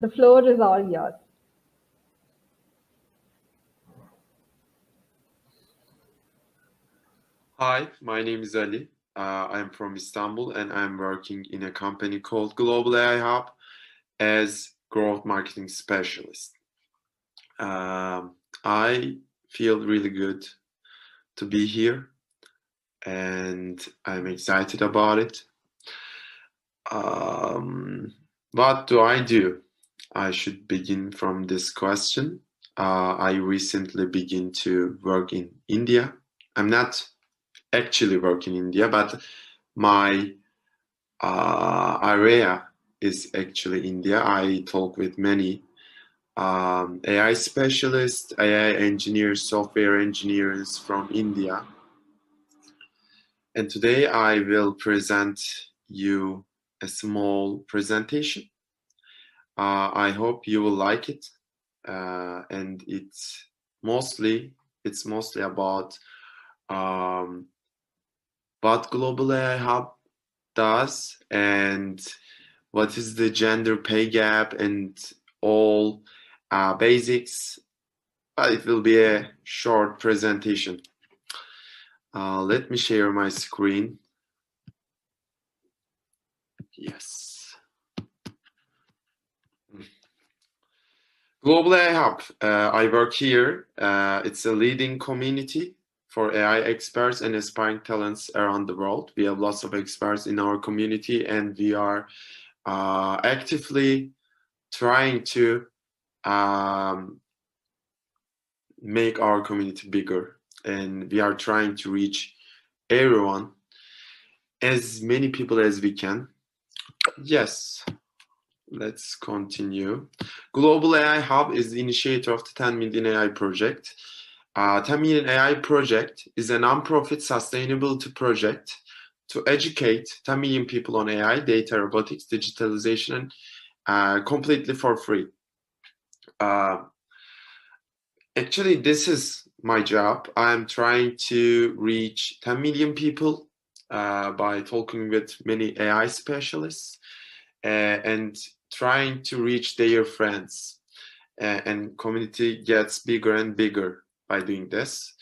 The floor is all yours. Hi, my name is Ali. I'm from Istanbul and I'm working in a company called Global AI Hub as growth marketing specialist. I feel really good to be here and I'm excited about it. Um, what do I do? I should begin from this question. I recently began to work in India. I'm not actually working in India, but my area is actually India. I talk with many AI specialists, AI engineers, software engineers from India. And today I will present you a small presentation. I hope you will like it. And it's mostly about what Global AI Hub does and what is the gender pay gap and all basics. It will be a short presentation. Let me share my screen. Yes. Global AI Hub. I work here. It's a leading community for AI experts and aspiring talents around the world. We have lots of experts in our community and we are actively trying to make our community bigger, and we are trying to reach everyone, as many people as we can. Yes, let's continue. Global AI Hub is the initiator of the 10 Million AI Project. 10 Million AI Project is a non-profit sustainability project to educate 10 million people on AI, data, robotics, digitalization, completely for free. Actually, this is my job. I'm trying to reach 10 million people by talking with many AI specialists and trying to reach their friends. And community gets bigger and bigger by doing this.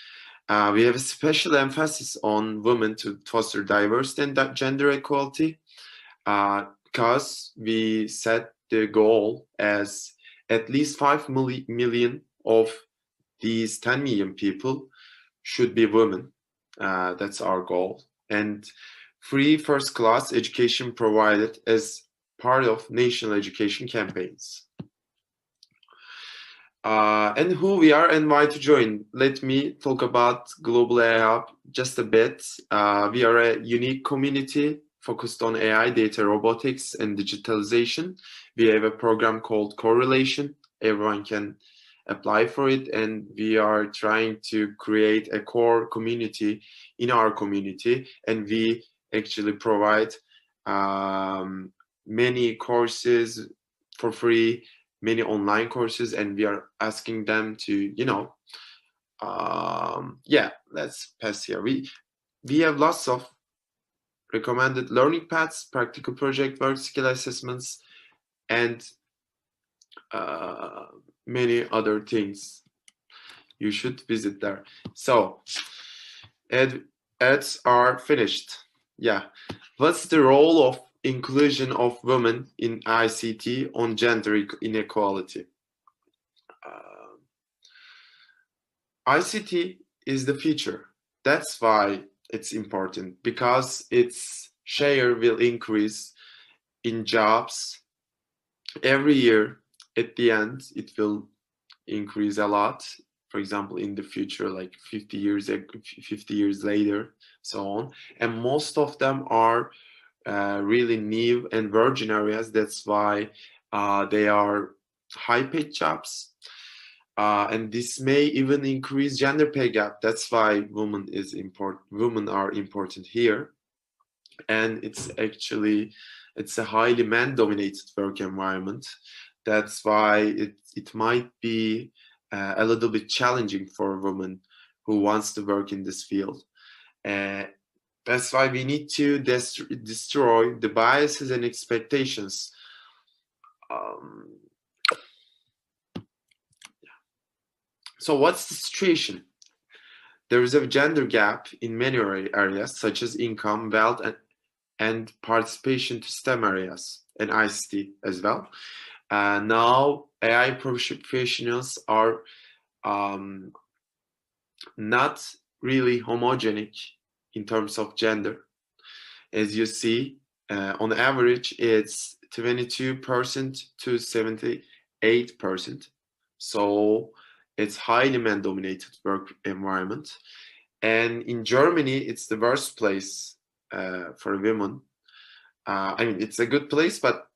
We have a special emphasis on women to foster diversity and gender equality because we set the goal as at least 5 million of these 10 million people should be women. That's our goal. And free first class education provided as part of national education campaigns. And who we are and why to join. Let me talk about Global AI Hub just a bit. We are a unique community focused on AI, data, robotics, and digitalization. We have a program called Correlation. Everyone can apply for it, and we are trying to create a core community in our community, and we actually provide many courses for free, many online courses, and we are asking them to, yeah, let's pass here. We have lots of recommended learning paths, practical project work, skill assessments, and many other things. You should visit there. So ads are finished. Yeah. What's the role of inclusion of women in ICT on gender inequality? ICT is the future. That's why it's important, because its share will increase in jobs every year. At the end, it will increase a lot. For example, in the future, like 50 years later, so on. And most of them are really new and virgin areas. That's why they are high-paid jobs. And this may even increase gender pay gap. That's why women are important here. And it's a highly man-dominated work environment. That's why it might be a little bit challenging for a woman who wants to work in this field. That's why we need to destroy the biases and expectations. So what's the situation? There is a gender gap in many areas, such as income, wealth, and participation to STEM areas and ICT as well. Now, AI professionals are not really homogenic in terms of gender. As you see, on average, it's 22% to 78%. So it's highly man-dominated work environment. And in Germany, it's the worst place for women. I mean, it's a good place, but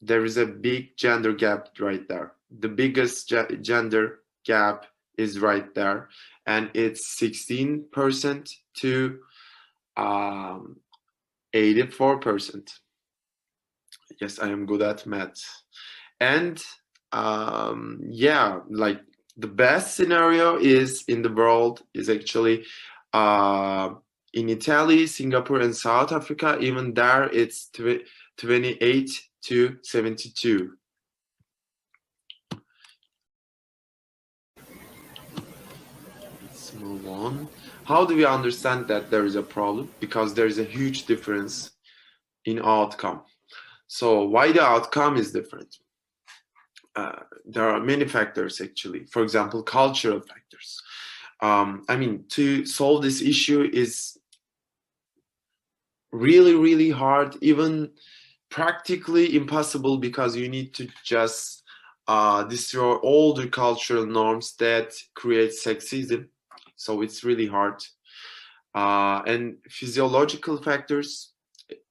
there is a big gender gap right there. The biggest gender gap is right there, and it's 16% to 84%. Yes, I am good at math. And yeah, like the best scenario is in the world is actually in Italy, Singapore, and South Africa. Even there, it's 28 to 72. Let's move on. How do we understand that there is a problem? Because there is a huge difference in outcome. So why the outcome is different? There are many factors actually. For example, cultural factors. I mean, to solve this issue is really, really hard, even practically impossible, because you need to just destroy all the cultural norms that create sexism. So it's really hard. And physiological factors,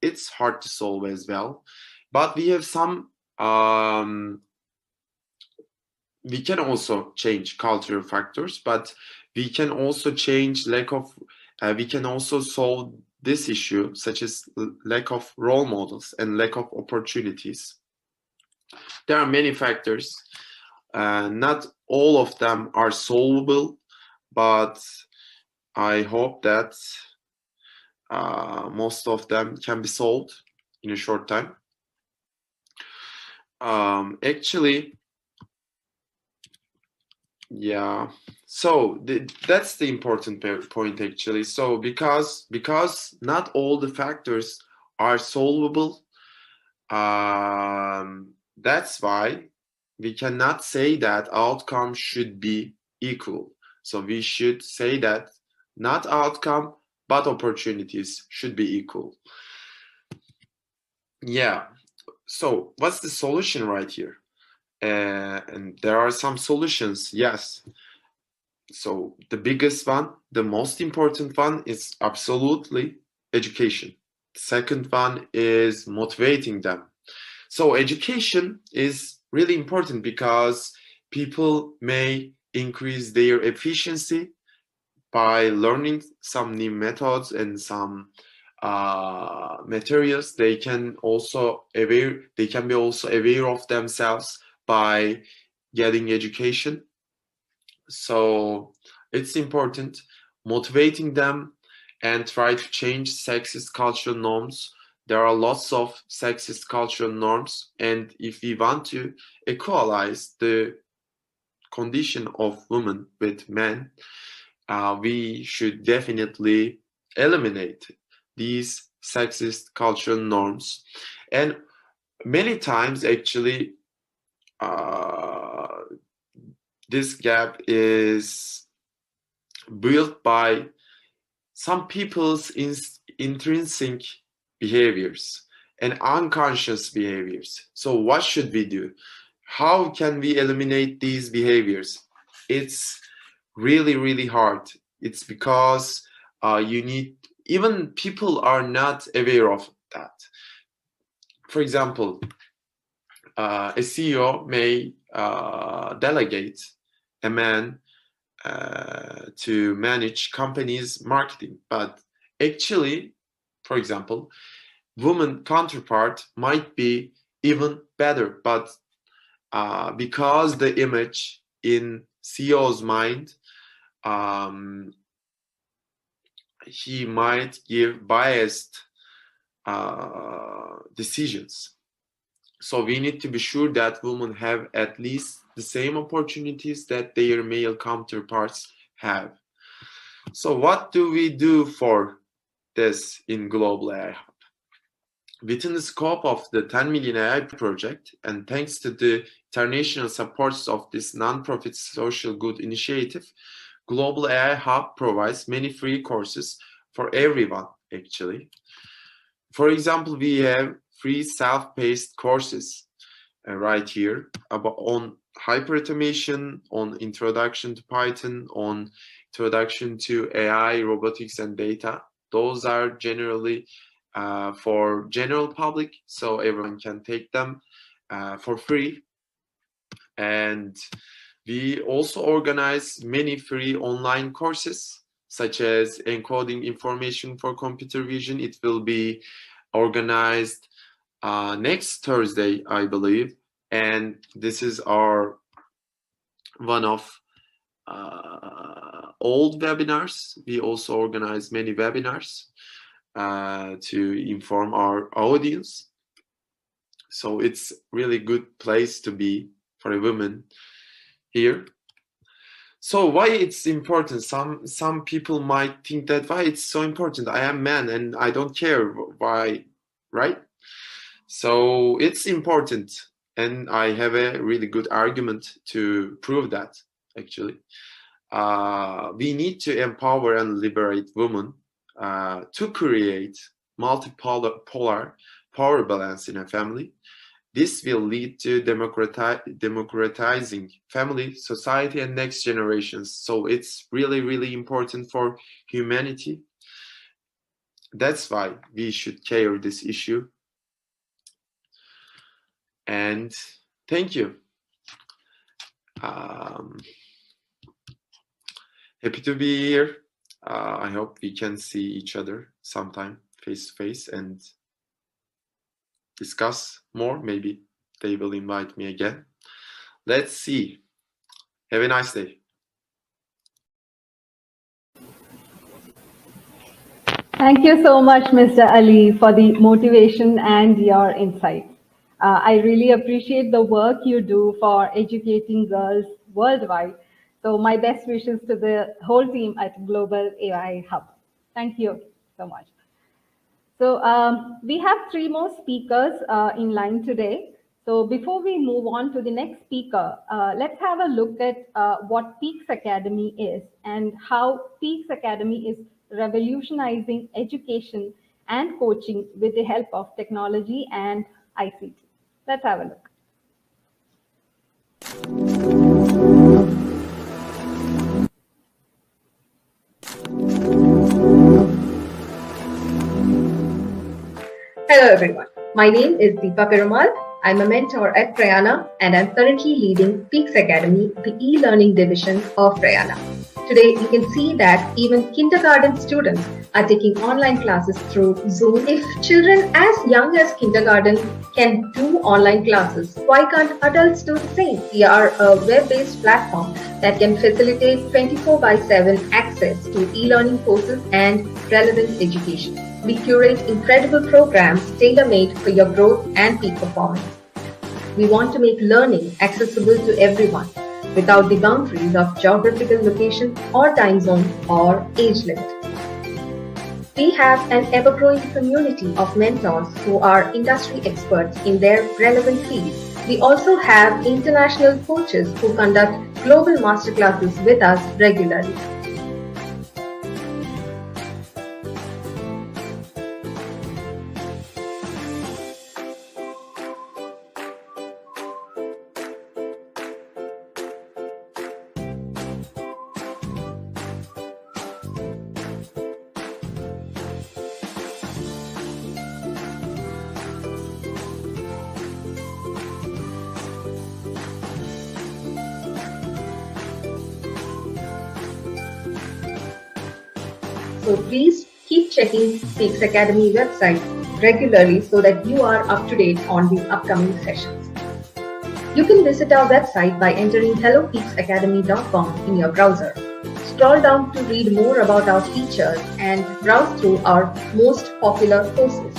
it's hard to solve as well. But we have some, we can also change cultural factors, but we can also change we can also solve this issue, such as lack of role models and lack of opportunities. There are many factors. Not all of them are solvable, but I hope that most of them can be solved in a short time. Actually, yeah. So that's the important point actually. So because not all the factors are solvable, that's why we cannot say that outcome should be equal. So we should say that not outcome, but opportunities should be equal. Yeah. So what's the solution right here? And there are some solutions, yes. So the biggest one, the most important one is absolutely education. The second one is motivating them. So education is really important because people may increase their efficiency by learning some new methods and some materials. They can be also aware of themselves by getting education. So it's important motivating them and try to change sexist cultural norms. There are lots of sexist cultural norms, and if we want to equalize the condition of women with men, we should definitely eliminate these sexist cultural norms. And many times, actually, this gap is built by some people's intrinsic behaviors and unconscious behaviors. So what should we do? How can we eliminate these behaviors? It's really, really hard. It's because even people are not aware of that. For example, a CEO may delegate a man to manage companies' marketing, but actually, for example, woman counterpart might be even better, but because the image in CEO's mind, he might give biased decisions. So we need to be sure that women have at least the same opportunities that their male counterparts have. So what do we do for this in Global AI Hub? Within the scope of the 10 million AI project, and thanks to the international supports of this non-profit social good initiative, Global AI Hub provides many free courses for everyone, actually. For example, we have free self-paced courses right here on hyperautomation, on introduction to Python, on introduction to AI, robotics, and data. Those are generally for general public, so everyone can take them for free. And we also organize many free online courses, such as encoding information for computer vision. It will be organized next Thursday, I believe, and this is our one of old webinars. We also organize many webinars to inform our audience. So it's really good place to be for a woman here. So why it's important? Some people might think that why it's so important. I am man and I don't care why, right? So it's important, and I have a really good argument to prove that, actually. We need to empower and liberate women to create multipolar power balance in a family. This will lead to democratizing family, society, and next generations. So it's really, really important for humanity. That's why we should care this issue. And thank you. Happy to be here. I hope we can see each other sometime face to face and discuss more. Maybe they will invite me again. Let's see. Have a nice day. Thank you so much, Mr. Ali, for the motivation and your insights. I really appreciate the work you do for educating girls worldwide. So my best wishes to the whole team at Global AI Hub. Thank you so much. So we have 3 more speakers in line today. So before we move on to the next speaker, let's have a look at what Peaks Academy is and how Peaks Academy is revolutionizing education and coaching with the help of technology and ICT. Let's have a look. Hello everyone, my name is Deepa Perumal. I'm a mentor at Prayana and I'm currently leading Peaks Academy, the e-learning division of Prayana. Today you can see that even kindergarten students are taking online classes through Zoom. If children as young as kindergarten can do online classes, why can't adults do the same? We are a web-based platform that can facilitate 24/7 access to e-learning courses and relevant education. We curate incredible programs tailor-made for your growth and peak performance. We want to make learning accessible to everyone without the boundaries of geographical location or time zone or age limit. We have an ever-growing community of mentors who are industry experts in their relevant fields. We also have international coaches who conduct global masterclasses with us regularly. So please keep checking Peaks Academy website regularly so that you are up to date on the upcoming sessions. You can visit our website by entering hellopeaksacademy.com in your browser. Scroll down to read more about our features and browse through our most popular courses.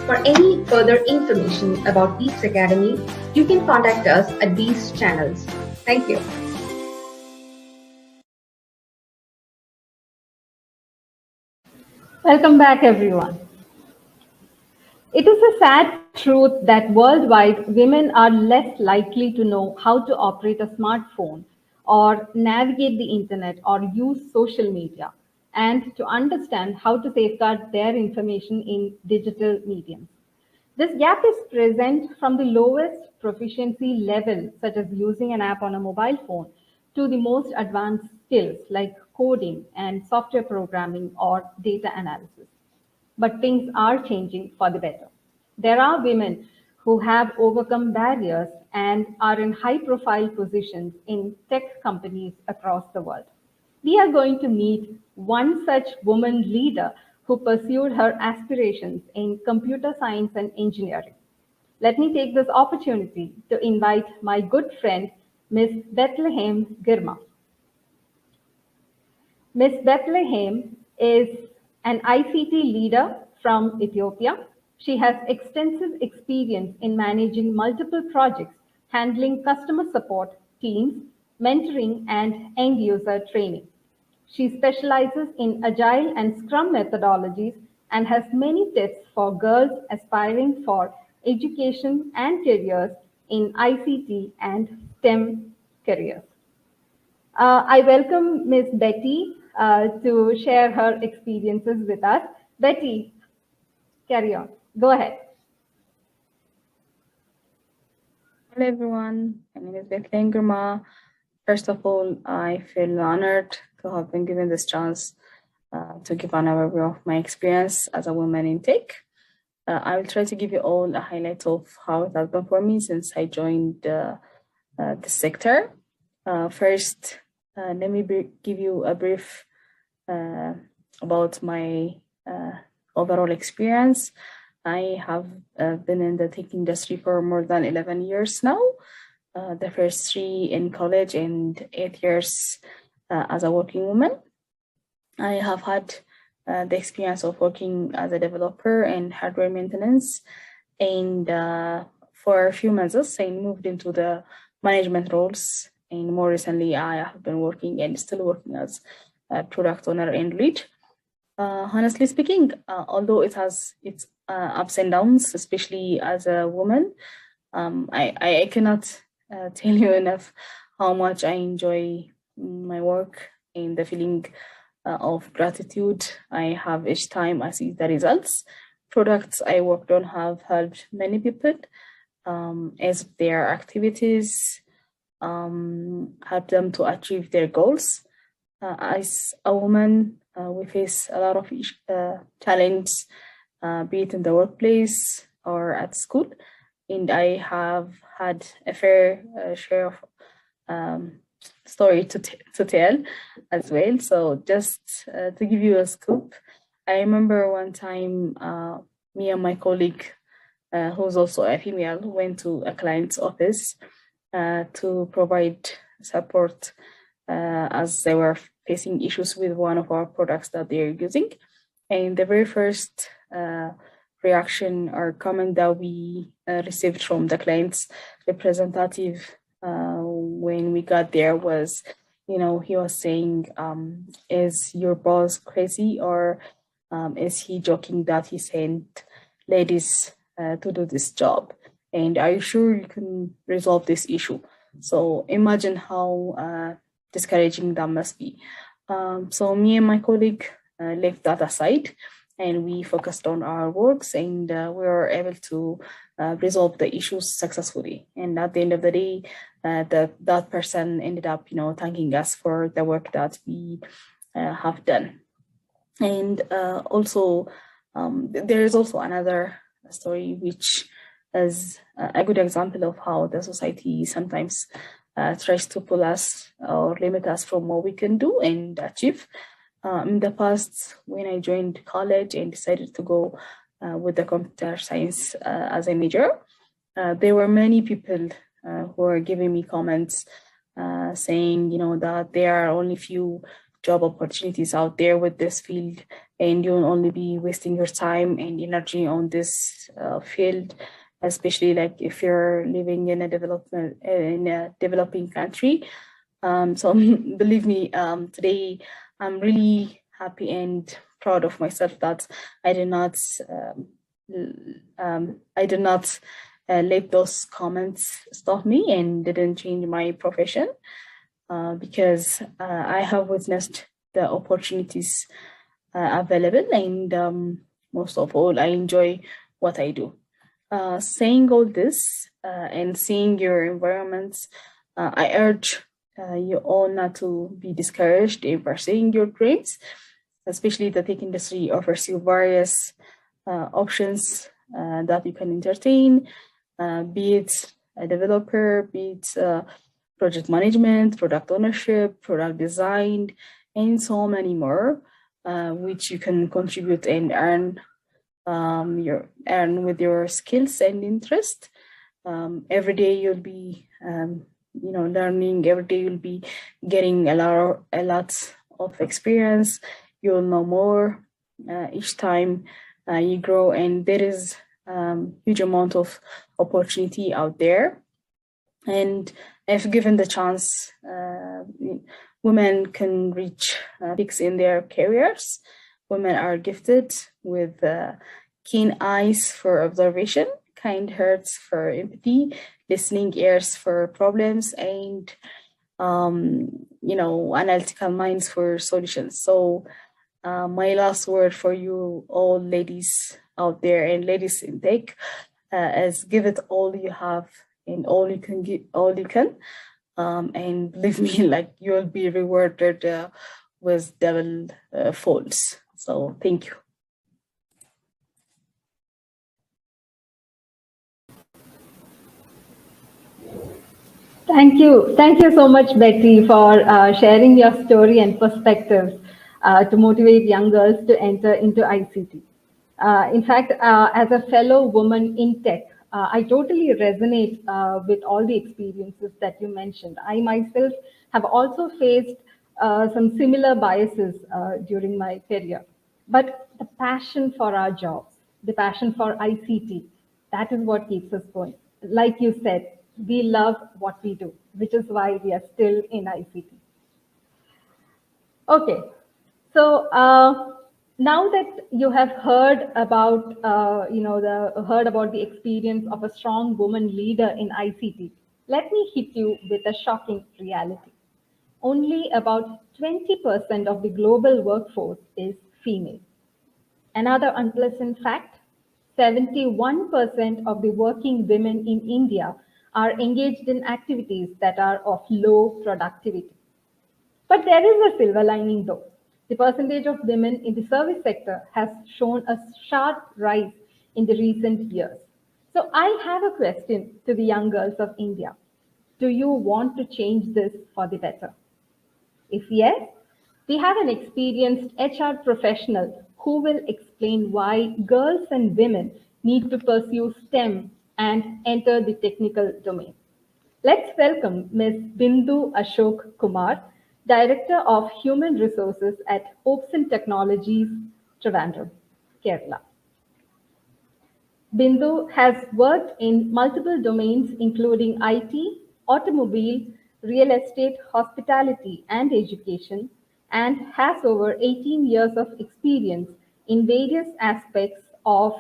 For any further information about Peaks Academy, you can contact us at these channels. Thank you. Welcome back, everyone. It is a sad truth that worldwide women are less likely to know how to operate a smartphone or navigate the internet or use social media and to understand how to safeguard their information in digital mediums. This gap is present from the lowest proficiency level, such as using an app on a mobile phone, to the most advanced skills like coding and software programming or data analysis. But things are changing for the better. There are women who have overcome barriers and are in high profile positions in tech companies across the world. We are going to meet one such woman leader who pursued her aspirations in computer science and engineering. Let me take this opportunity to invite my good friend, Ms. Bethlehem Girma. Ms. Bethlehem is an ICT leader from Ethiopia. She has extensive experience in managing multiple projects, handling customer support teams, mentoring, and end user training. She specializes in agile and scrum methodologies and has many tips for girls aspiring for education and careers in ICT and STEM careers. I welcome Ms. Betty to share her experiences with us. Betty, carry on. Go ahead. Hello everyone, my name is Bethlehem Girma. First of all, I feel honored to have been given this chance to give an overview of my experience as a woman in tech. I will try to give you all a highlight of how it has been for me since I joined the sector. First, let me give you a brief about my overall experience. I have been in the tech industry for more than 11 years now. The first 3 in college and 8 years as a working woman. I have had the experience of working as a developer in hardware maintenance. And for a few months, I moved into the management roles. And more recently, I have been working and still working as a product owner and lead. Honestly speaking, although it has its ups and downs, especially as a woman, I cannot tell you enough how much I enjoy my work and the feeling of gratitude I have each time I see the results. Products I worked on have helped many people as their activities help them to achieve their goals. As a woman, we face a lot of challenges, be it in the workplace or at school. And I have had a fair share of story to tell as well. So just to give you a scoop, I remember one time me and my colleague, who's also a female, went to a client's office to provide support as they were facing issues with one of our products that they're using. And the very first reaction or comment that we received from the client's representative when we got there was, he was saying, is your boss crazy, or is he joking that he sent ladies to do this job? And are you sure you can resolve this issue? So imagine how discouraging that must be. So me and my colleague left that aside, and we focused on our works, and we were able to resolve the issues successfully. And at the end of the day, that person ended up, thanking us for the work that we have done. And also, there is also another story which is a good example of how the society sometimes tries to pull us or limit us from what we can do and achieve. In the past, when I joined college and decided to go with the computer science as a major, there were many people who were giving me comments saying, that there are only few job opportunities out there with this field, and you will only be wasting your time and energy on this field, especially like if you're living in a developing country. So believe me, today I'm really happy and proud of myself that I did not let those comments stop me and didn't change my profession, because I have witnessed the opportunities available, and most of all, I enjoy what I do. Saying all this and seeing your environments, I urge you all not to be discouraged in pursuing your dreams, especially the tech industry offers you various options that you can entertain, be it a developer, be it project management, product ownership, product design, and so many more, which you can contribute and earn with your skills and interest. Every day you'll be learning. Every day you'll be getting a lot of experience. You'll know more each time you grow, and there is huge amount of opportunity out there. And if given the chance, women can reach peaks in their careers. Women are gifted with keen eyes for observation, kind hearts for empathy, listening ears for problems, and analytical minds for solutions. So my last word for you all ladies out there and ladies in tech is give it all you have and all you can give, all you can. And believe me, like you'll be rewarded with double folds. So thank you. Thank you. Thank you so much, Betty, for sharing your story and perspectives to motivate young girls to enter into ICT. In fact, as a fellow woman in tech, I totally resonate with all the experiences that you mentioned. I myself have also faced some similar biases during my career. But the passion for our jobs, the passion for ICT, that is what keeps us going. Like you said, we love what we do, which is why we are still in ICT. Okay, so now that you have heard about, heard about the experience of a strong woman leader in ICT, let me hit you with a shocking reality. Only about 20% of the global workforce is female. Another unpleasant fact, 71% of the working women in India are engaged in activities that are of low productivity. But there is a silver lining though. The percentage of women in the service sector has shown a sharp rise in the recent years. So I have a question to the young girls of India. Do you want to change this for the better? If yes, we have an experienced HR professional who will explain why girls and women need to pursue STEM and enter the technical domain. Let's welcome Ms. Bindu Ashok Kumar, Director of Human Resources at Hopes Technologies, Trivandrum, Kerala. Bindu has worked in multiple domains including IT, automobile, real estate, hospitality, and education, and has over 18 years of experience in various aspects of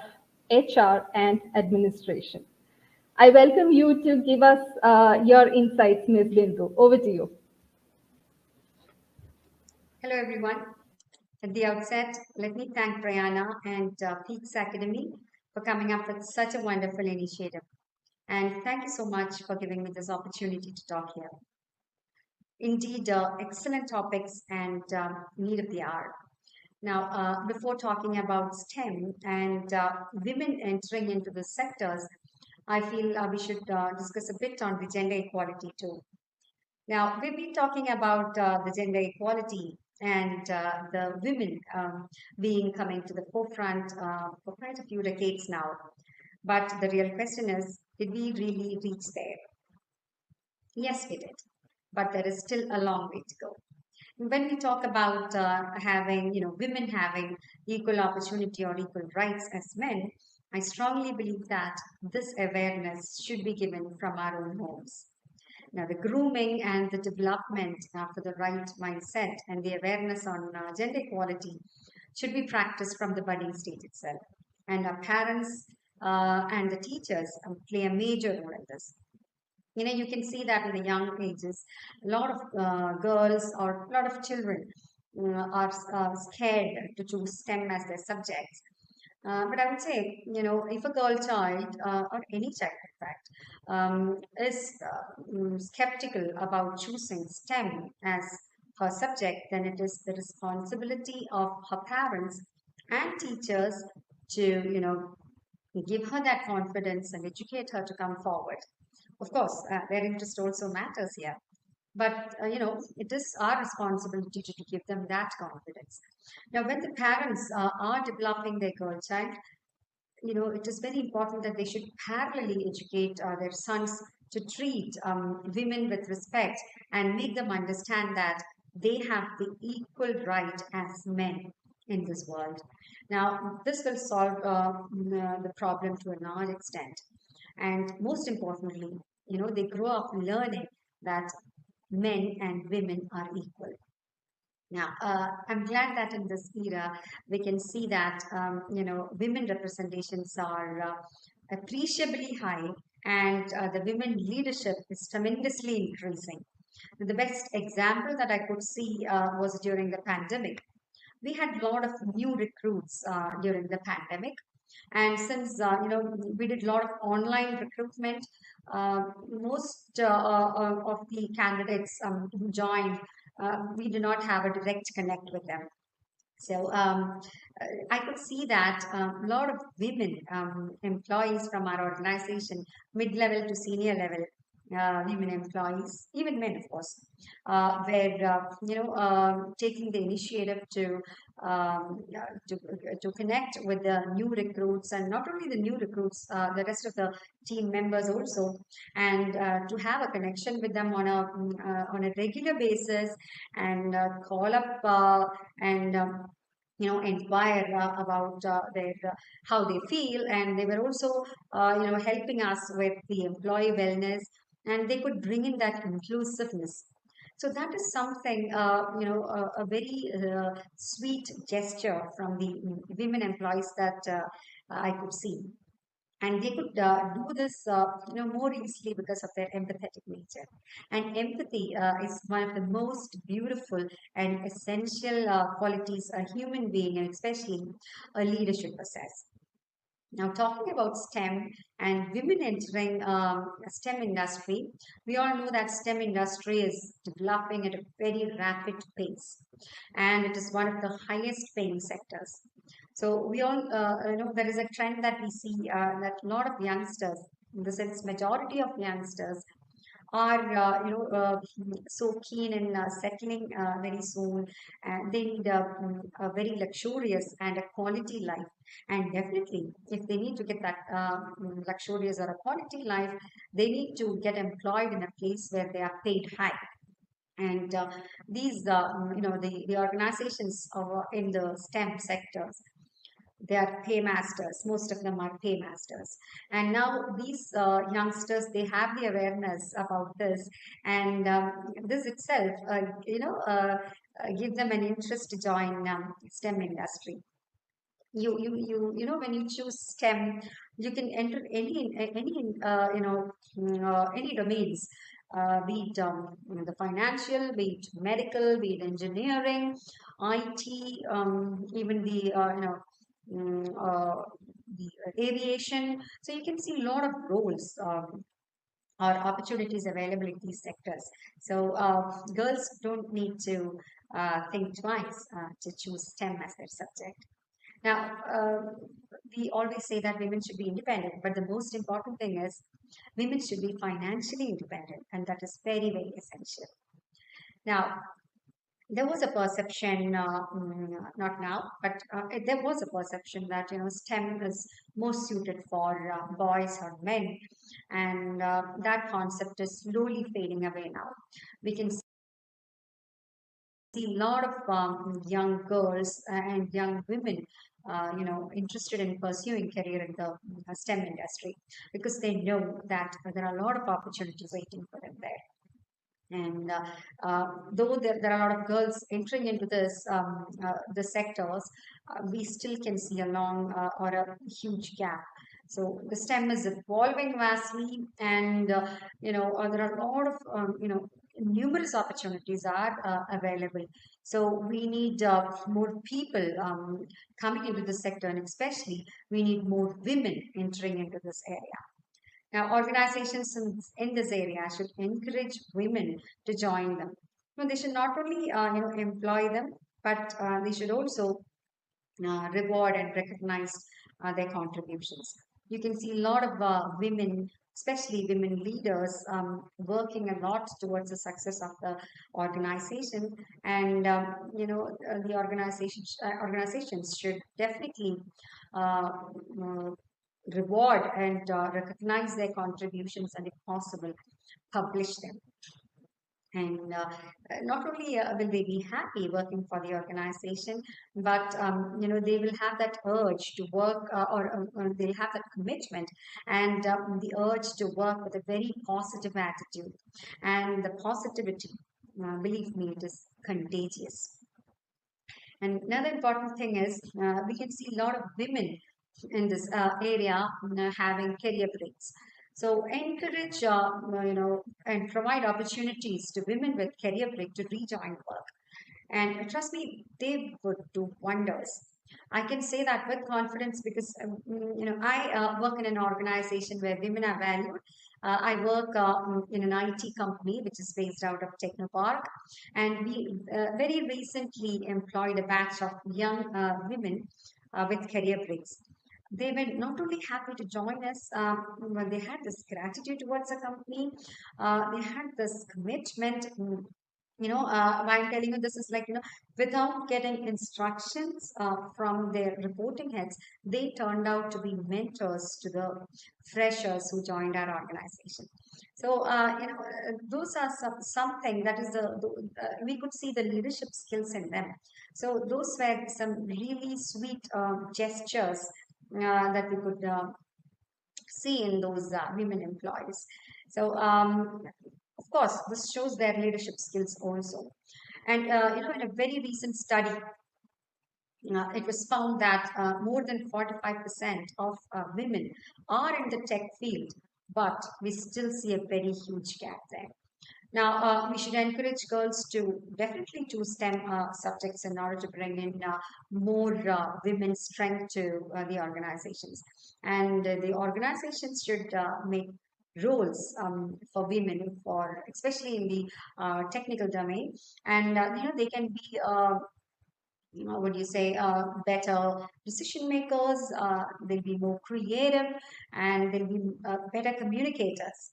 HR and administration. I welcome you to give us your insights, Ms. Bindu. Over to you. Hello, everyone. At the outset, let me thank Priyana and Peaks Academy for coming up with such a wonderful initiative. And thank you so much for giving me this opportunity to talk here. Indeed, excellent topics and need of the hour. Now, before talking about STEM and women entering into the sectors, I feel we should discuss a bit on the gender equality too. Now, we've been talking about the gender equality and the women being coming to the forefront for quite a few decades now. But the real question is, did we really reach there? Yes, we did. But there is still a long way to go. When we talk about having, women having equal opportunity or equal rights as men, I strongly believe that this awareness should be given from our own homes. Now, the grooming and the development for the right mindset and the awareness on gender equality should be practiced from the budding stage itself. And our parents and the teachers play a major role in this. You can see that in the young ages, a lot of girls or a lot of children are scared to choose STEM as their subjects. But I would say, if a girl child or any child, in fact, is skeptical about choosing STEM as her subject, then it is the responsibility of her parents and teachers to, give her that confidence and educate her to come forward. Of course, their interest also matters here. But, it is our responsibility to give them that confidence. Now, when the parents are developing their girl child, it is very important that they should parallelly educate their sons to treat women with respect and make them understand that they have the equal right as men in this world. Now, this will solve the problem to a large extent. And most importantly, they grow up learning that men and women are equal. Now, I'm glad that in this era, we can see that, women representations are appreciably high, and the women leadership is tremendously increasing. The best example that I could see was during the pandemic. We had a lot of new recruits during the pandemic. And since, we did a lot of online recruitment, most of the candidates who joined, we do not have a direct connect with them. So I could see that a lot of women employees from our organization, mid-level to senior level, women employees, even men, of course, were taking the initiative to connect with the new recruits, and not only the new recruits, the rest of the team members also, and to have a connection with them on a regular basis, and call up and inquire about their how they feel, and they were also helping us with the employee wellness, and they could bring in that inclusiveness. So that is something, a very sweet gesture from the women employees that I could see. And they could do this more easily because of their empathetic nature. And empathy is one of the most beautiful and essential qualities a human being, and especially a leader, should possess. Now, talking about STEM and women entering STEM industry, we all know that STEM industry is developing at a very rapid pace, and it is one of the highest paying sectors. So we all know there is a trend that we see that a lot of youngsters, in the sense majority of youngsters, are so keen in settling very soon, and they need a very luxurious and a quality life. And definitely, if they need to get that luxurious or a quality life, they need to get employed in a place where they are paid high. And these the organizations in the STEM sectors, they are paymasters. Most of them are paymasters. And now these youngsters, they have the awareness about this, and this itself give them an interest to join STEM industry. When you choose STEM, you can enter any domains, be it the financial, be it medical, be it engineering, IT, even the aviation. So you can see a lot of roles or opportunities available in these sectors. So girls don't need to think twice to choose STEM as their subject. Now, we always say that women should be independent, but the most important thing is women should be financially independent, and that is very, very essential. Now, there was a perception, not now, but there was a perception that STEM is more suited for boys or men, and that concept is slowly fading away now. We can see a lot of young girls and young women, interested in pursuing career in the STEM industry because they know that there are a lot of opportunities waiting for them there. And though there are a lot of girls entering into the sectors, we still can see a long or a huge gap. So the STEM is evolving vastly, and there are a lot of numerous opportunities are available. So we need more people coming into the sector, and especially we need more women entering into this area. Now, organizations in this area should encourage women to join them. They should not only employ them, but they should also reward and recognize their contributions. You can see a lot of women, especially women leaders, working a lot towards the success of the organization, and the organizations should definitely uh, uh, reward and recognize their contributions, and if possible, publish them. And not only will they be happy working for the organization, but they will have that urge to work, or they'll have that commitment and the urge to work with a very positive attitude. And the positivity, believe me, it is contagious. And another important thing is we can see a lot of women in this area having career breaks. So encourage, and provide opportunities to women with career break to rejoin work. And trust me, they would do wonders. I can say that with confidence because I work in an organization where women are valued. I work in an IT company which is based out of Technopark, and we very recently employed a batch of young women with career breaks. They were not only happy to join us, but they had this gratitude towards the company. They had this commitment. Why I'm telling you this is like, without getting instructions from their reporting heads, they turned out to be mentors to the freshers who joined our organization. So, those are something that is we could see the leadership skills in them. So, those were some really sweet gestures that we could see in those women employees. So, of course, this shows their leadership skills also. And in a very recent study, it was found that more than 45% of women are in the tech field, but we still see a very huge gap there. Now, we should encourage girls to definitely choose STEM subjects in order to bring in more women's strength to the organizations. And the organizations should make roles for women, for especially in the technical domain, and they can be what do you say, better decision makers, they'll be more creative, and they'll be better communicators.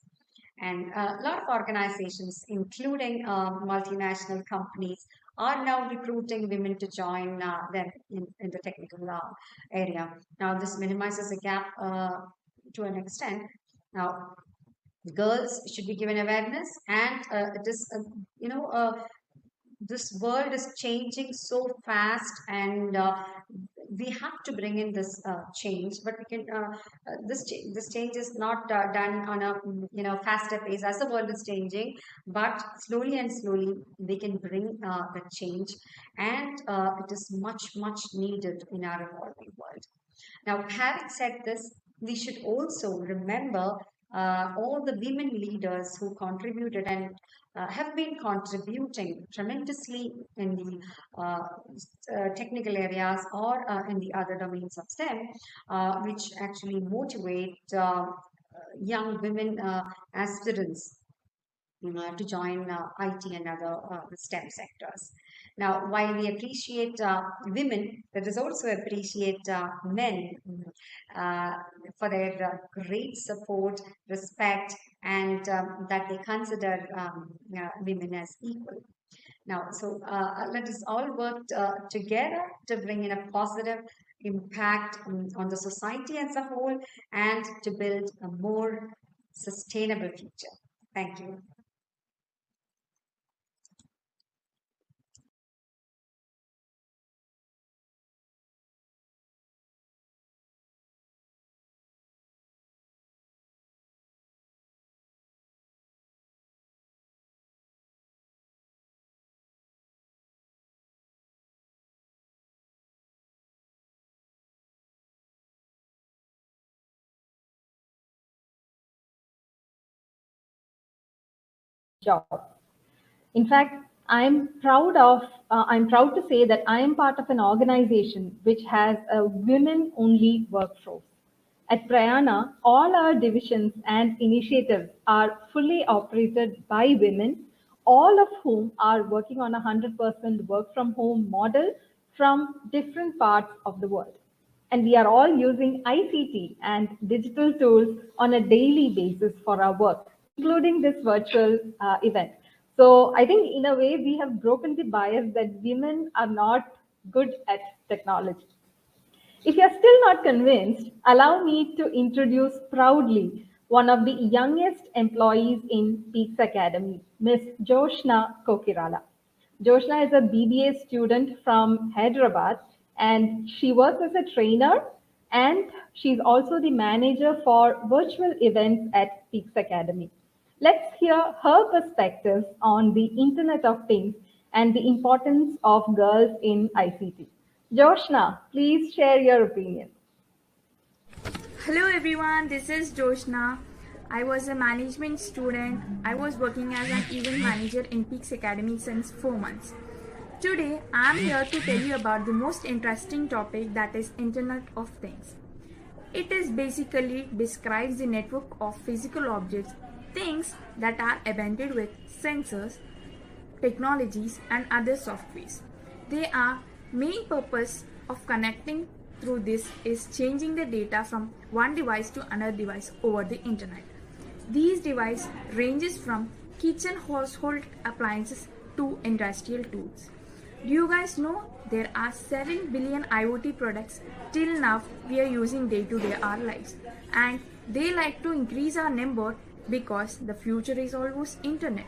And a lot of organizations, including multinational companies, are now recruiting women to join them in the technical area. Now, this minimizes a gap to an extent. Now, girls should be given awareness, and it is, this world is changing so fast, and we have to bring in this change, but we can this change is not done on a faster pace as the world is changing, but slowly and slowly we can bring the change, and it is much needed in our evolving world. Now, having said this, we should also remember all the women leaders who contributed and have been contributing tremendously in the technical areas, or in the other domains of STEM, which actually motivate young women aspirants to join IT and other STEM sectors. Now, while we appreciate women, let us also appreciate men uh, for their great support, respect, and that they consider women as equal. Now, so let us all work together to bring in a positive impact on the society as a whole, and to build a more sustainable future. Thank you. jobs. In fact, I'm proud to say that I am part of an organization which has a women-only workforce. At Prayana, all our divisions and initiatives are fully operated by women, all of whom are working on a 100% work from home model from different parts of the world. And we are all using ICT and digital tools on a daily basis for our work, including this virtual event. So I think in a way we have broken the bias that women are not good at technology. If you're still not convinced, allow me to introduce proudly one of the youngest employees in Peaks Academy, Miss Joshna Kokirala. Joshna is a BBA student from Hyderabad and she works as a trainer and she's also the manager for virtual events at Peaks Academy. Let's hear her perspectives on the Internet of Things and the importance of girls in ICT. Joshna, please share your opinion. Hello everyone, this is Joshna. I was a management student. I was working as an event manager in Peaks Academy since 4 months. Today, I am here to tell you about the most interesting topic, that is Internet of Things. It is basically describes the network of physical objects, things that are embedded with sensors, technologies and other softwares. They are main purpose of connecting through this is changing the data from one device to another device over the internet. These devices ranges from kitchen household appliances to industrial tools. Do you guys know there are 7 billion IoT products till now we are using day to day our lives, and they like to increase our number because the future is almost internet.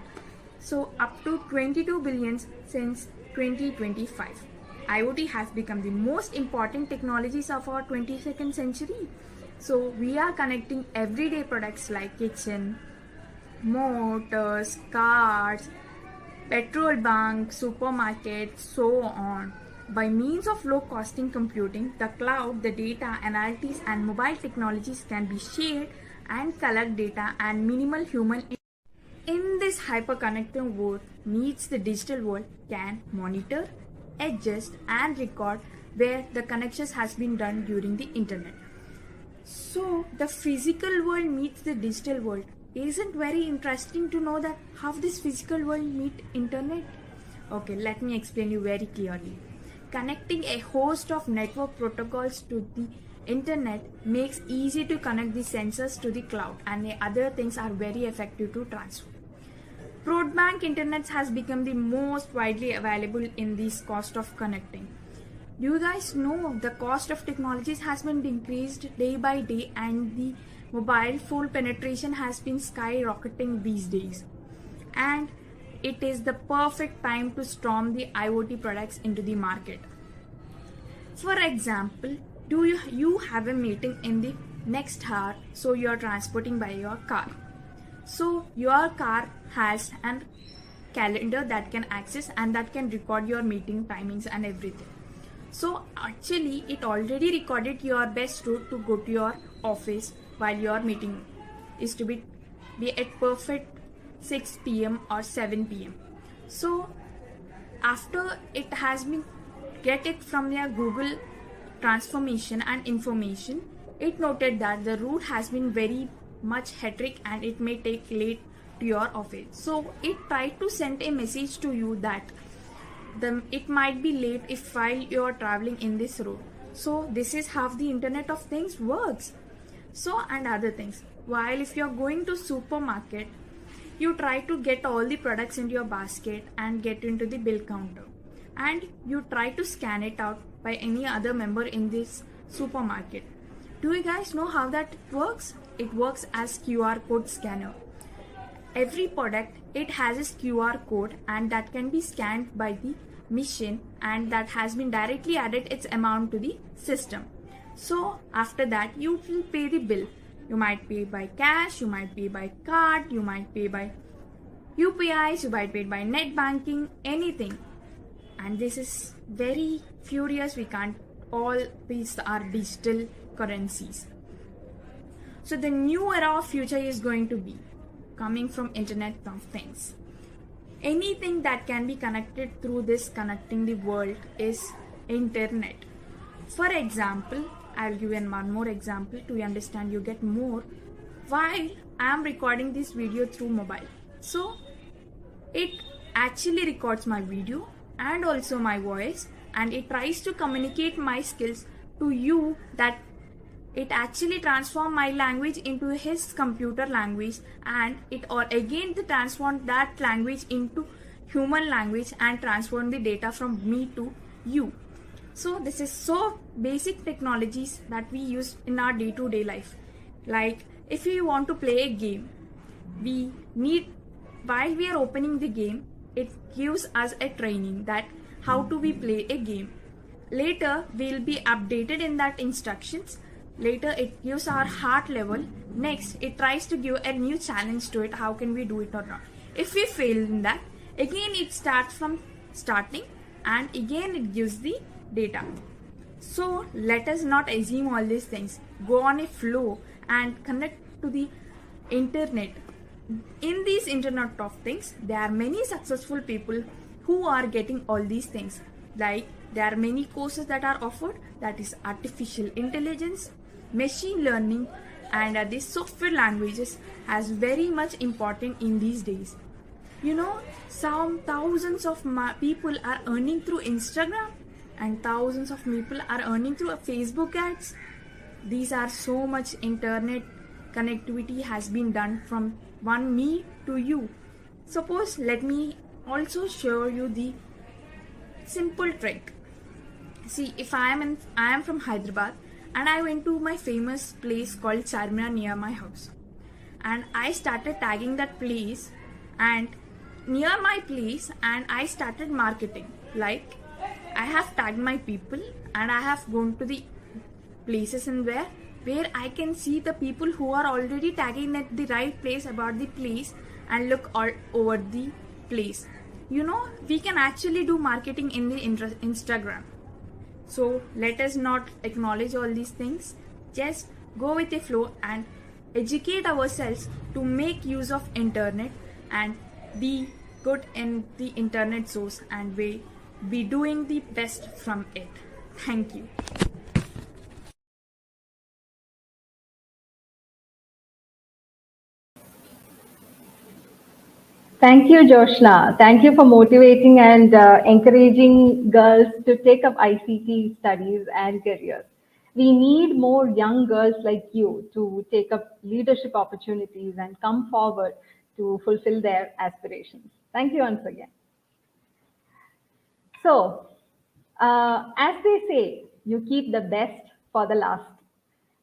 So up to 22 billions since 2025. IoT has become the most important technologies of our 22nd century. So we are connecting everyday products like kitchen, motors, cars, petrol bunk, supermarket, so on. By means of low costing computing, the cloud, the data, analytics and mobile technologies can be shared and collect data and minimal human in this hyper-connected world needs the digital world can monitor, adjust and record where the connections has been done during the internet. So the physical world meets the digital world. Isn't very interesting to know that how this physical world meet internet? Okay, let me explain you very clearly. Connecting a host of network protocols to the internet makes easy to connect the sensors to the cloud, and the other things are very effective to transfer. Broadband internet has become the most widely available in this cost of connecting. Do you guys know the cost of technologies has been increased day by day, and the mobile phone penetration has been skyrocketing these days, and it is the perfect time to storm the IoT products into the market. For example, do you have a meeting in the next hour, so you are transporting by your car. So your car has a calendar that can access and that can record your meeting timings and everything. So actually it already recorded your best route to go to your office while your meeting is to be at perfect 6 p.m. or 7 p.m. So after it has been get it from their Google transformation and information, it noted that the route has been very much hectic and it may take late to your office. So it tried to send a message to you that it might be late if while you are traveling in this road. So this is how the Internet of Things works. So and other things. While if you are going to supermarket, you try to get all the products into your basket and get into the bill counter, and you try to scan it out by any other member in this supermarket. Do you guys know how that works? It works as QR code scanner. Every product, it has a QR code and that can be scanned by the machine, and that has been directly added its amount to the system. So after that you will pay the bill. You might pay by cash, you might pay by card, you might pay by UPIs, you might pay by net banking, anything. And this is very furious, we can't, all these are digital currencies. So the new era of future is going to be coming from Internet of Things. anything that can be connected through this connecting the world is internet. For example, I'll give you one more example to understand you get more. While I am recording this video through mobile, so it actually records my video and also my voice, and it tries to communicate my skills to you, that it actually transform my language into his computer language, and it or again to transform that language into human language and transform the data from me to you. So this is so basic technologies that we use in our day-to-day life. Like if we want to play a game, we need, while we are opening the game, it gives us a training that how do we play a game. Later we'll be updated in that instructions. Later it gives our heart level. Next it tries to give a new challenge to it, how can we do it or not. If we fail in that, again it starts from starting and again it gives the data. So let us not assume all these things, go on a flow and connect to the internet. In these internet of things, there are many successful people who are getting all these things. Like there are many courses that are offered, that is artificial intelligence, machine learning, and the software languages has very much important in these days. You know, some thousands of people are earning through Instagram, and thousands of people are earning through Facebook ads. These are so much internet connectivity has been done from one me to you. Suppose let me also show you the simple trick. See, if I am from Hyderabad and I went to my famous place called Charminar near my house, and I started tagging that place and near my place, and I started marketing. Like I have tagged my people and I have gone to the places and where I can see the people who are already tagging at the right place about the place and look all over the place. You know, we can actually do marketing in the Instagram. So let us not acknowledge all these things. Just go with the flow and educate ourselves to make use of internet and be good in the internet source, and we be doing the best from it. Thank you. Thank you, Joshna. Thank you for motivating and encouraging girls to take up ICT studies and careers. We need more young girls like you to take up leadership opportunities and come forward to fulfill their aspirations. Thank you once again. So, as they say, you keep the best for the last.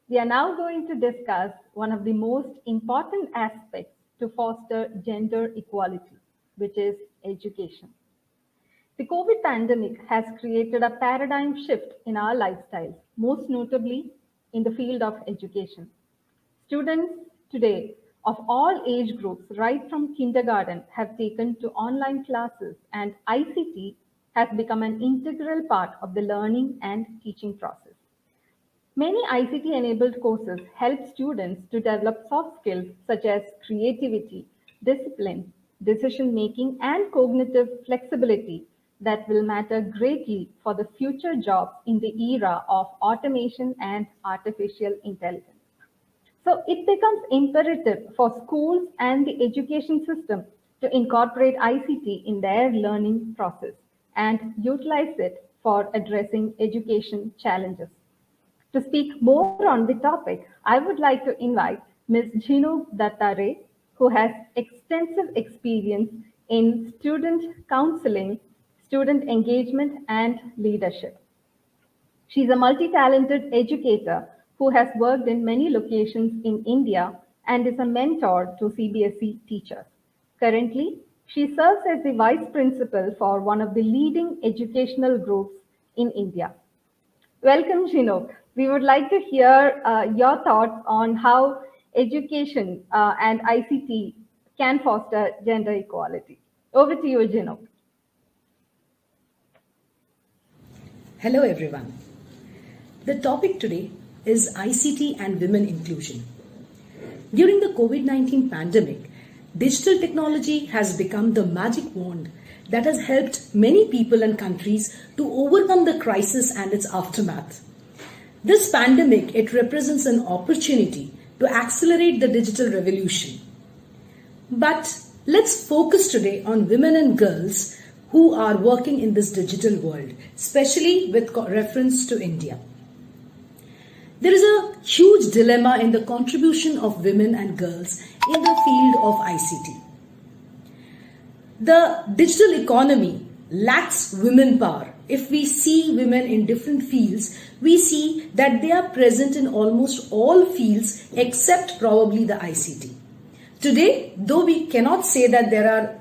We are now going to discuss one of the most important aspects to foster gender equality, which is education. The COVID pandemic has created a paradigm shift in our lifestyles, most notably in the field of education. Students today of all age groups, right from kindergarten, have taken to online classes, and ICT has become an integral part of the learning and teaching process. Many ICT-enabled courses help students to develop soft skills such as creativity, discipline, decision-making, and cognitive flexibility that will matter greatly for the future jobs in the era of automation and artificial intelligence. So it becomes imperative for schools and the education system to incorporate ICT in their learning process and utilize it for addressing education challenges. To speak more on the topic, I would like to invite Ms. Jhinu Dattare, who has extensive experience in student counseling, student engagement, and leadership. She's a multi-talented educator who has worked in many locations in India and is a mentor to CBSE teachers. Currently, she serves as the vice principal for one of the leading educational groups in India. Welcome, Chinook. We would like to hear your thoughts on how education and ICT can foster gender equality. Over to you, Chinook. Hello, everyone. The topic today is ICT and women inclusion. During the COVID-19 pandemic, Digital technology has become the magic wand that has helped many people and countries to overcome the crisis and its aftermath. This pandemic, it represents an opportunity to accelerate the digital revolution. But let's focus today on women and girls who are working in this digital world, especially with reference to India. There is a huge dilemma in the contribution of women and girls in the field of ICT. The digital economy lacks women power. If we see women in different fields, we see that they are present in almost all fields except probably the ICT. Today, though we cannot say that there are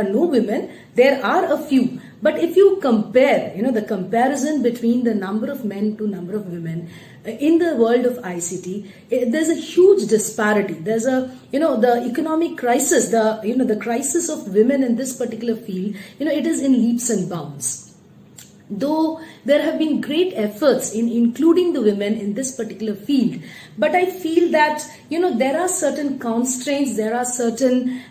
no women, there are a few. But if you compare, the comparison between the number of men to number of women in the world of ICT, there's a huge disparity. There's the economic crisis, the crisis of women in this particular field, it is in leaps and bounds. Though there have been great efforts in including the women in this particular field, but I feel that there are certain constraints, there are certain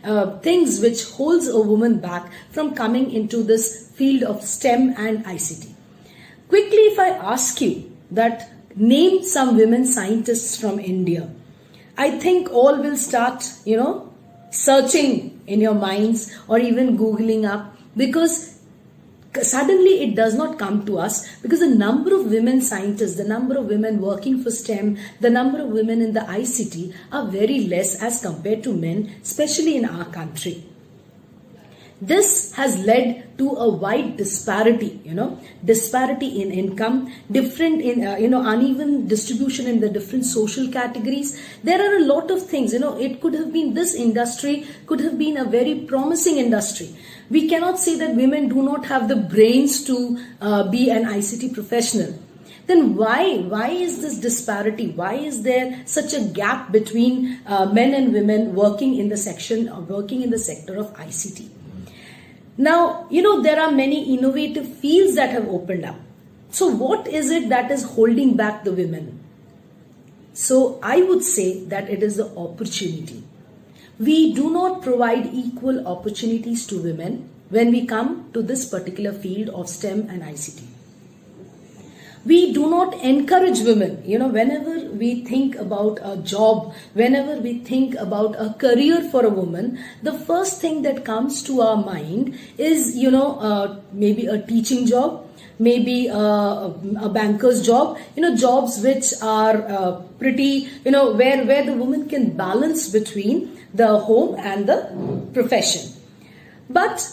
things which holds a woman back from coming into this field of STEM and ICT. Quickly, if I ask you that name some women scientists from India, I think all will start searching in your minds or even googling up, because suddenly it does not come to us, because the number of women scientists, the number of women working for STEM, the number of women in the ICT are very less as compared to men, especially in our country. This has led to a wide disparity, disparity in income, different in, uneven distribution in the different social categories. There are a lot of things, it could have been, this industry could have been a very promising industry. We cannot say that women do not have the brains to be an ICT professional. Then why is this disparity? Why is there such a gap between men and women working in the sector of ICT? Now, there are many innovative fields that have opened up. So what is it that is holding back the women? So I would say that it is the opportunity. We do not provide equal opportunities to women when we come to this particular field of STEM and ICT. We do not encourage women, whenever we think about a job, whenever we think about a career for a woman, the first thing that comes to our mind is, maybe a teaching job, maybe a banker's job, jobs which are pretty, where the woman can balance between the home and the profession. But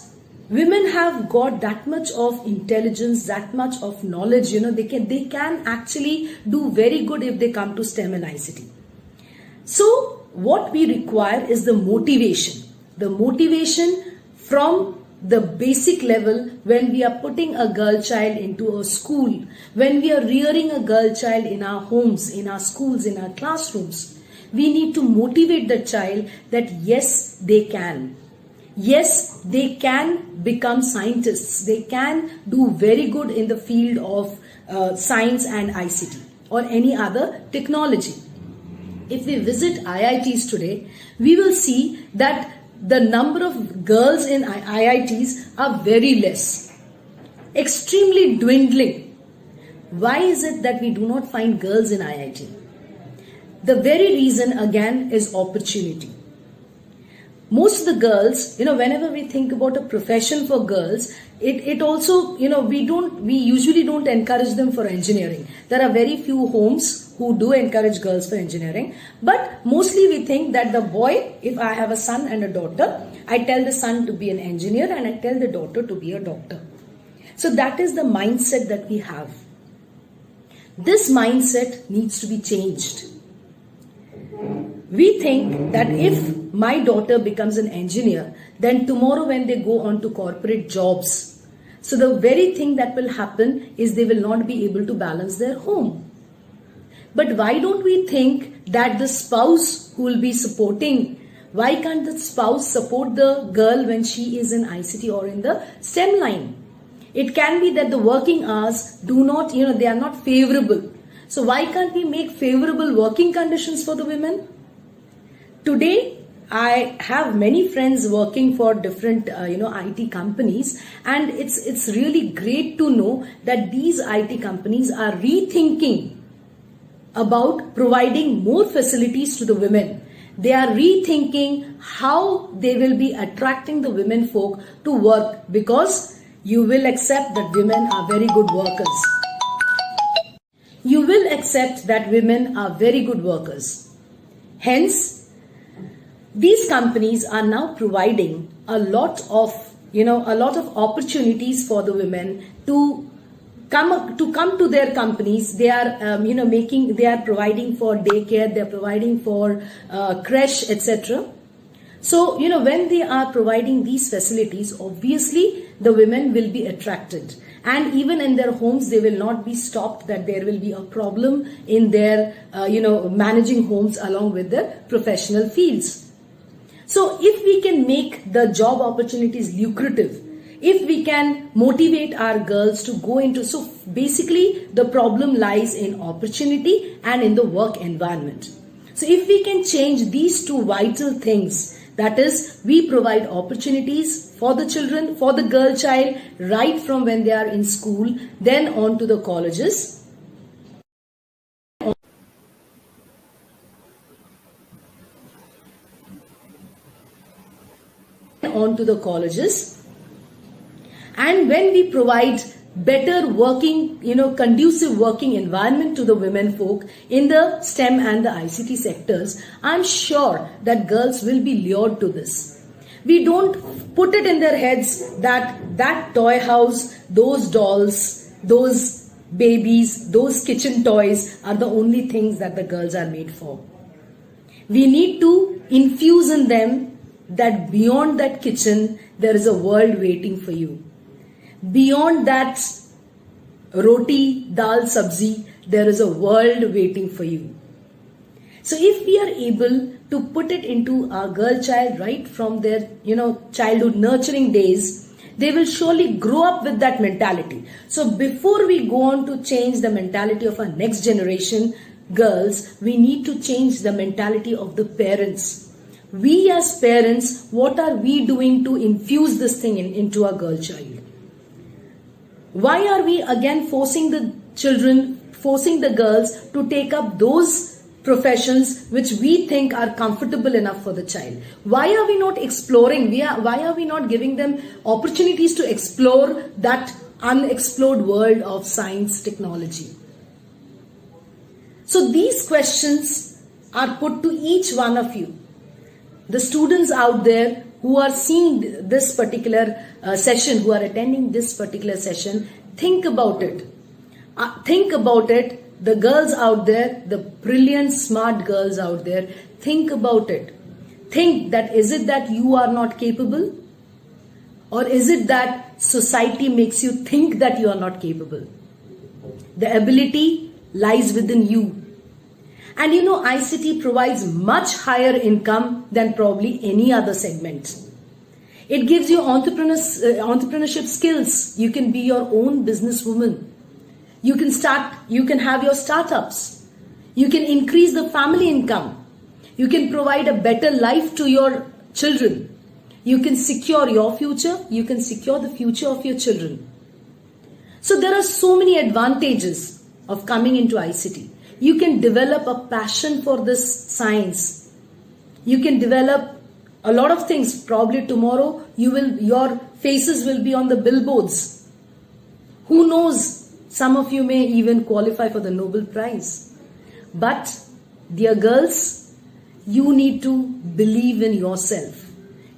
women have got that much of intelligence, that much of knowledge, they can actually do very good if they come to STEM and ICT. So what we require is the motivation from the basic level. When we are putting a girl child into a school, when we are rearing a girl child in our homes, in our schools, in our classrooms, we need to motivate the child that yes, they can. Yes, they can become scientists. They can do very good in the field of science and ICT or any other technology. If we visit IITs today, we will see that the number of girls in IITs are very less, extremely dwindling. Why is it that we do not find girls in IIT? The very reason again is opportunity. Most of the girls, whenever we think about a profession for girls, it also, we usually don't encourage them for engineering. There are very few homes who do encourage girls for engineering, but mostly we think that the boy, if I have a son and a daughter, I tell the son to be an engineer and I tell the daughter to be a doctor. So that is the mindset that we have. This mindset needs to be changed. We think that if my daughter becomes an engineer, then tomorrow when they go on to corporate jobs, so the very thing that will happen is they will not be able to balance their home. But why don't we think that the spouse who will be supporting, why can't the spouse support the girl when she is in ICT or in the STEM line? It can be that the working hours do not, they are not favorable. So why can't we make favorable working conditions for the women? Today, I have many friends working for different, IT companies, and it's really great to know that these IT companies are rethinking about providing more facilities to the women. They are rethinking how they will be attracting the women folk to work, because you will accept that women are very good workers. You will accept that women are very good workers. Hence, these companies are now providing a lot of opportunities for the women to come to their companies. They are they are providing for daycare, they are providing for creche, etc. So when they are providing these facilities, obviously the women will be attracted, and even in their homes they will not be stopped that there will be a problem in their managing homes along with the professional fields. So if we can make the job opportunities lucrative, if we can motivate our girls to go into, so basically the problem lies in opportunity and in the work environment. So if we can change these two vital things, that is, we provide opportunities for the children, for the girl child, right from when they are in school, then on to the colleges. And when we provide better working, conducive working environment to the women folk in the STEM and the ICT sectors, I'm sure that girls will be lured to this. We don't put it in their heads that toy house, those dolls, those babies, those kitchen toys are the only things that the girls are made for. We need to infuse in them that beyond that kitchen, there is a world waiting for you. Beyond that roti, dal, sabzi, there is a world waiting for you. So if we are able to put it into our girl child right from their, childhood nurturing days, they will surely grow up with that mentality. So before we go on to change the mentality of our next generation girls, we need to change the mentality of the parents. We as parents, what are we doing to infuse this thing into our girl child? Why are we again forcing the children, forcing the girls to take up those professions which we think are comfortable enough for the child? Why are we not exploring? Why are we not giving them opportunities to explore that unexplored world of science, technology? So these questions are put to each one of you. The students out there who are seeing this particular session, who are attending this particular session, think about it. Think about it. The girls out there, the brilliant, smart girls out there, think about it. Think that, is it that you are not capable? Or is it that society makes you think that you are not capable? The ability lies within you. And ICT provides much higher income than probably any other segment. It gives you entrepreneurship skills. You can be your own businesswoman. You can have your startups. You can increase the family income. You can provide a better life to your children. You can secure your future. You can secure the future of your children. So there are so many advantages of coming into ICT. You can develop a passion for this science. You can develop a lot of things. Probably tomorrow your faces will be on the billboards. Who knows? Some of you may even qualify for the Nobel Prize. But dear girls, you need to believe in yourself.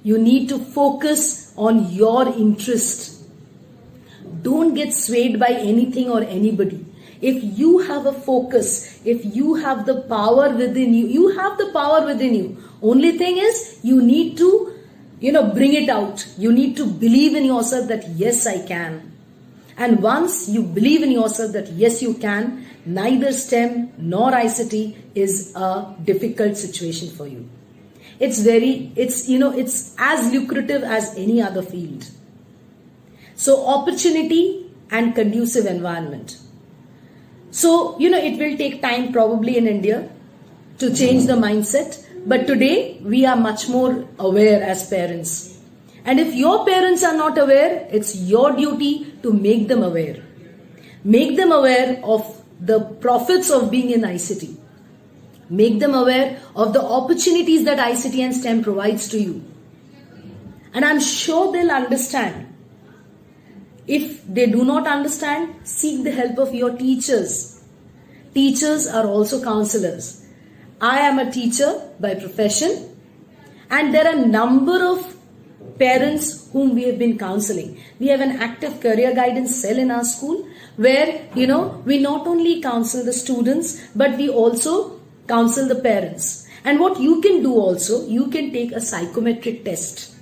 You need to focus on your interest. Don't get swayed by anything or anybody. If you have a focus, if you have the power within you, you have the power within you. Only thing is, you need to, bring it out. You need to believe in yourself that yes, I can. And once you believe in yourself that yes, you can, neither STEM nor ICT is a difficult situation for you. It's as lucrative as any other field. So opportunity and conducive environment. So, it will take time probably in India to change the mindset. But today, we are much more aware as parents. And if your parents are not aware, it's your duty to make them aware. Make them aware of the profits of being in ICT. Make them aware of the opportunities that ICT and STEM provides to you. And I'm sure they'll understand. If they do not understand, seek the help of your teachers. Teachers are also counselors. I am a teacher by profession, and there are a number of parents whom we have been counseling. We have an active career guidance cell in our school where, we not only counsel the students, but we also counsel the parents. And what you can do also, you can take a psychometric test.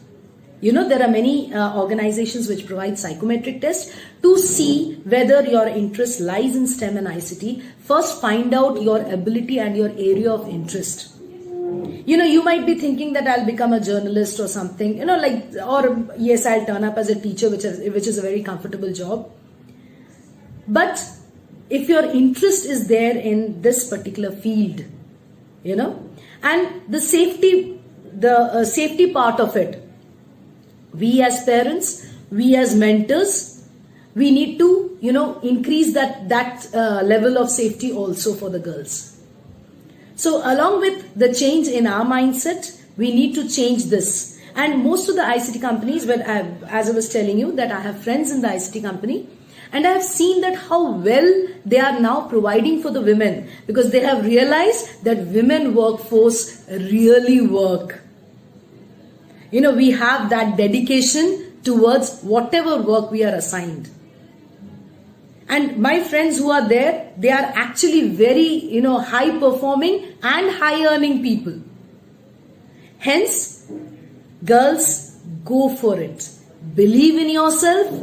There are many organizations which provide psychometric tests to see whether your interest lies in STEM and ICT. First, find out your ability and your area of interest. You might be thinking that I'll become a journalist or something, or yes, I'll turn up as a teacher, which is a very comfortable job. But if your interest is there in this particular field, and the safety part of it, we as parents, we as mentors, we need to, increase that level of safety also for the girls. So along with the change in our mindset, we need to change this. And most of the ICT companies, as I was telling you, that I have friends in the ICT company, and I have seen that how well they are now providing for the women, because they have realized that women workforce really work. We have that dedication towards whatever work we are assigned. And my friends who are there, they are actually very, high performing and high earning people. Hence, girls, go for it. Believe in yourself,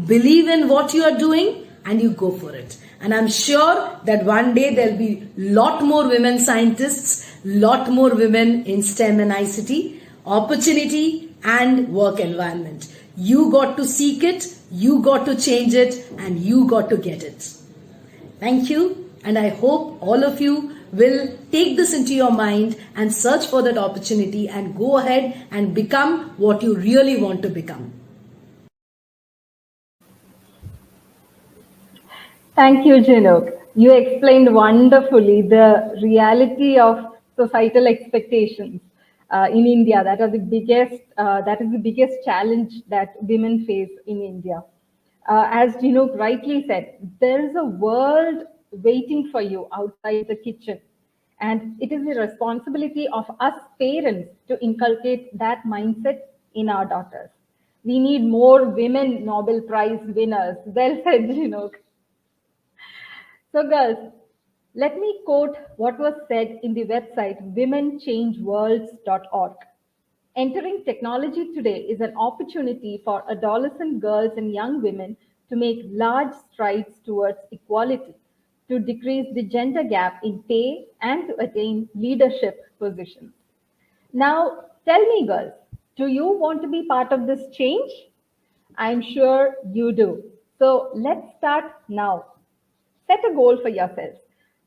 believe in what you are doing, and you go for it. And I'm sure that one day there'll be lot more women scientists, lot more women in STEM and ICT, opportunity and work environment. You got to seek it, you got to change it, and you got to get it. Thank you, and I hope all of you will take this into your mind and search for that opportunity and go ahead and become what you really want to become. Thank you, Jinuk. You explained wonderfully the reality of societal expectations in India. That is the biggest challenge that women face in India. As Jinuk rightly said, there is a world waiting for you outside the kitchen. And it is the responsibility of us parents to inculcate that mindset in our daughters. We need more women Nobel Prize winners. Well said, Jinuk. So girls, let me quote what was said in the website womenchangeworlds.org. Entering technology today is an opportunity for adolescent girls and young women to make large strides towards equality, to decrease the gender gap in pay, and to attain leadership positions. Now, tell me, girls, do you want to be part of this change? I'm sure you do. So let's start now. Set a goal for yourselves.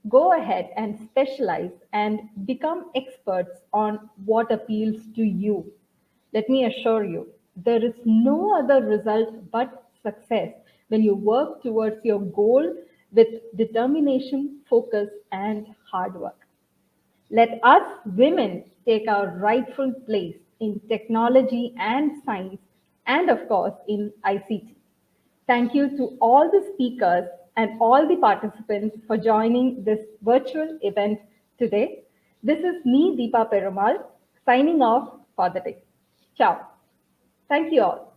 Go ahead and specialize and become experts on what appeals to you. Let me assure you, there is no other result but success when you work towards your goal with determination, focus, and hard work. Let us women take our rightful place in technology and science, and of course in ICT. Thank you to all the speakers and all the participants for joining this virtual event today. This is me, Deepa Perumal, signing off for the day. Ciao. Thank you all.